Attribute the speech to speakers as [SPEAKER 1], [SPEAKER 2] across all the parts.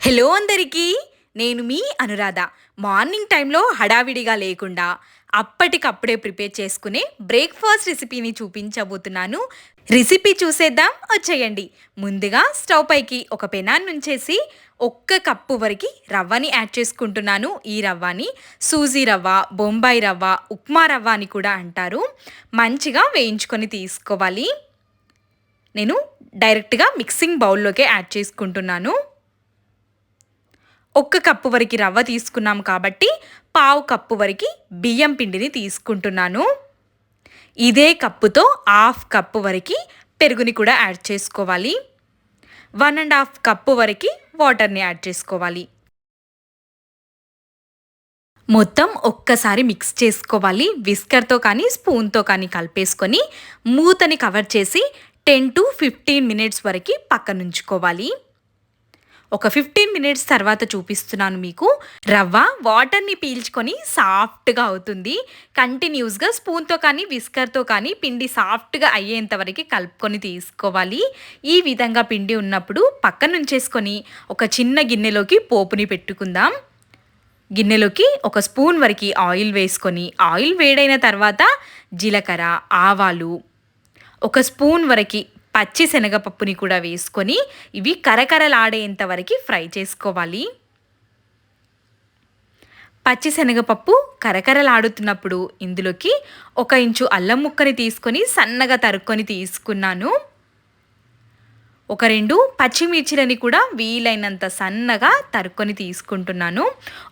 [SPEAKER 1] Hello అందరికీ, నేను మీ Anuradha. Morning టైంలో హడావిడిగా లేకుండా అప్పటికప్పుడే ప్రిపేర్ చేసుకునే బ్రేక్ఫాస్ట్ రెసిపీని చూపించబోతున్నాను. రెసిపీ చూసేద్దాం, వచ్చేయండి. ముందుగా స్టవ్ పైకి ఒక పెనాన్ని ఉంచేసి 1 కప్పు వరకు రవ్వని యాడ్ చేసుకుంటున్నాను. ఈ రవ్వని సూజీ రవ్వ, బొంబాయి రవ్వ, ఉప్మా రవ్వ అని కూడా అంటారు. మంచిగా వేయించుకొని తీసుకోవాలి. నేను డైరెక్ట్గా మిక్సింగ్ బౌల్లోకే యాడ్ చేసుకుంటున్నాను. 1 కప్పు వరకు రవ్వ తీసుకున్నాం కాబట్టి పావు కప్పు వరకు బియ్యం పిండిని తీసుకుంటున్నాను. ఇదే కప్పుతో హాఫ్ కప్పు వరకు పెరుగుని కూడా యాడ్ చేసుకోవాలి. 1.5 కప్పు వరకు వాటర్ని యాడ్ చేసుకోవాలి. మొత్తం ఒక్కసారి మిక్స్ చేసుకోవాలి. విస్కర్తో కానీ స్పూన్తో కానీ కలిపేసుకొని మూతని కవర్ చేసి 10 to 15 మినిట్స్ వరకు పక్కనుంచుకోవాలి. ఒక 15 మినిట్స్ తర్వాత చూపిస్తున్నాను మీకు. రవ్వ వాటర్ని పీల్చుకొని సాఫ్ట్గా అవుతుంది. కంటిన్యూస్గా స్పూన్తో కానీ విస్కర్తో కానీ పిండి సాఫ్ట్గా అయ్యేంత వరకు కలుపుకొని తీసుకోవాలి. ఈ విధంగా పిండి ఉన్నప్పుడు పక్కన ఉంచేసుకొని ఒక చిన్న గిన్నెలోకి పోపుని పెట్టుకుందాం. గిన్నెలోకి 1 స్పూన్ వరకు ఆయిల్ వేసుకొని ఆయిల్ వేడైన తర్వాత జీలకర్ర, ఆవాలు, 1 స్పూన్ వరకు పచ్చి శనగపప్పుని కూడా వేసుకొని ఇవి కరకరలాడేంత వరకు ఫ్రై చేసుకోవాలి. పచ్చి శనగపప్పు కరకరలాడుతున్నప్పుడు ఇందులోకి 1 ఇంచు అల్లం ముక్కని తీసుకొని సన్నగా తరుక్కొని తీసుకున్నాను. 2 పచ్చిమిర్చిలని కూడా వీలైనంత సన్నగా తరుక్కొని తీసుకుంటున్నాను.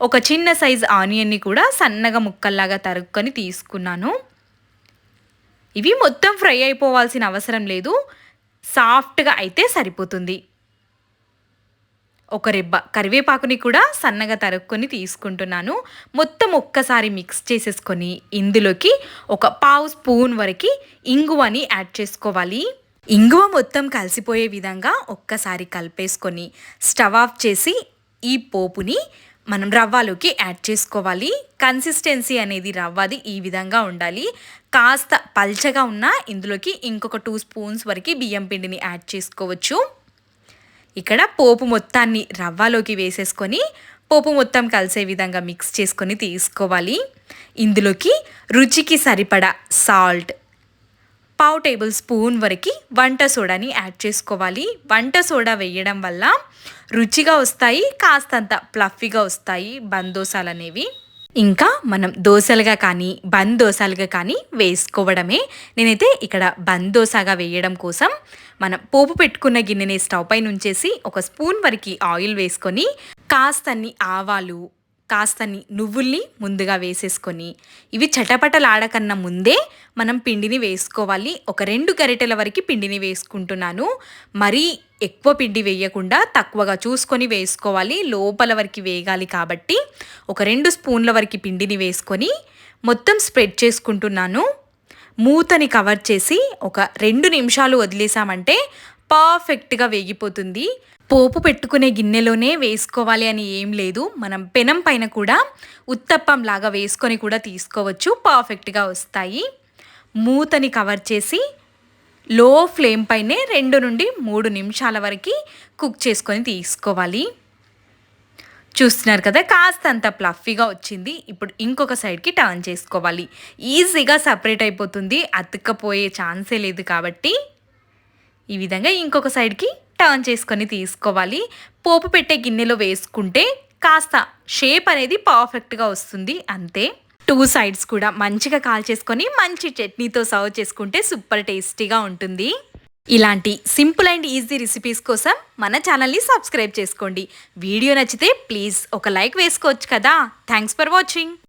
[SPEAKER 1] 1 చిన్న సైజ్ ఆనియన్ని కూడా సన్నగా ముక్కల్లాగా తరుక్కొని తీసుకున్నాను. ఇవి మొత్తం ఫ్రై అయిపోవాల్సిన అవసరం లేదు, సాఫ్ట్గా అయితే సరిపోతుంది. 1 రెబ్బ కరివేపాకుని కూడా సన్నగా తరుక్కొని తీసుకుంటున్నాను. మొత్తం ఒక్కసారి మిక్స్ చేసేసుకొని ఇందులోకి 1 పావు స్పూన్ వరకు ఇంగువని యాడ్ చేసుకోవాలి. ఇంగువ మొత్తం కలిసిపోయే విధంగా ఒక్కసారి కలిపేసుకొని స్టవ్ ఆఫ్ చేసి ఈ పోపుని మనం రవ్వలోకి యాడ్ చేసుకోవాలి. కన్సిస్టెన్సీ అనేది రవ్వది ఈ విధంగా ఉండాలి. కాస్త పల్చగా ఉన్న ఇందులోకి ఇంకొక 2 స్పూన్స్ వరకు బియ్యం పిండిని యాడ్ చేసుకోవచ్చు. ఇక్కడ పోపు మొత్తాన్ని రవ్వలోకి వేసేసుకొని పోపు మొత్తం కలిసే విధంగా మిక్స్ చేసుకొని తీసుకోవాలి. ఇందులోకి రుచికి సరిపడా సాల్ట్, పావు టేబుల్ స్పూన్ వరకు వంట సోడాని యాడ్ చేసుకోవాలి. వంట సోడా వేయడం వల్ల రుచిగా వస్తాయి, కాస్తంత ప్లఫీగా వస్తాయి బన్ దోసలు అనేవి. ఇంకా మనం దోశలుగా కానీ బన్ దోసలుగా కానీ వేసుకోవడమే. నేనైతే ఇక్కడ బన్ దోసగా వేయడం కోసం మనం పోపు పెట్టుకున్న గిన్నెని స్టవ్ పైన ఉంచేసి 1 స్పూన్ వరకు ఆయిల్ వేసుకొని కాస్తన్ని ఆవాలు, కాస్తన్ని నువ్వుల్ని ముందుగా వేసేసుకొని ఇవి చటపటలాడకన్నా ముందే మనం పిండిని వేసుకోవాలి. 2 గరిటెల వరకు పిండిని వేసుకుంటున్నాను. మరీ ఎక్కువ పిండి వేయకుండా తక్కువగా చూసుకొని వేసుకోవాలి. లోపల వరకు వేగాలి కాబట్టి 2 స్పూన్ల వరకు పిండిని వేసుకొని మొత్తం స్ప్రెడ్ చేసుకుంటున్నాను. మూతని కవర్ చేసి 2 నిమిషాలు వదిలేసామంటే పర్ఫెక్ట్గా వేగిపోతుంది. పోపు పెట్టుకునే గిన్నెలోనే వేసుకోవాలి అని ఏం లేదు, మనం పెనం పైన కూడా ఉత్తప్పం లాగా వేసుకొని కూడా తీసుకోవచ్చు, పర్ఫెక్ట్గా వస్తాయి. మూతని కవర్ చేసి లో ఫ్లేమ్ పైనే 2 నుండి 3 నిమిషాల వరకు కుక్ చేసుకొని తీసుకోవాలి. చూస్తున్నారు కదా, కాస్తంత ప్లఫీగా వచ్చింది. ఇప్పుడు ఇంకొక సైడ్కి టర్న్ చేసుకోవాలి. ఈజీగా సపరేట్ అయిపోతుంది, అతుక్కపోయే ఛాన్సే లేదు కాబట్టి ఈ విధంగా ఇంకొక సైడ్కి టర్న్ చేసుకొని తీసుకోవాలి. పోపు పెట్టే గిన్నెలో వేసుకుంటే కాస్త షేప్ అనేది పర్ఫెక్ట్గా వస్తుంది, అంతే. 2 సైడ్స్ కూడా మంచిగా కాల్చేసుకొని మంచి చట్నీతో సర్వ్ చేసుకుంటే సూపర్ టేస్టీగా ఉంటుంది. ఇలాంటి సింపుల్ అండ్ ఈజీ రెసిపీస్ కోసం మన ఛానల్ని సబ్స్క్రైబ్ చేసుకోండి. వీడియో నచ్చితే ప్లీజ్ ఒక లైక్ వేసుకోవచ్చు కదా. Thanks for watching.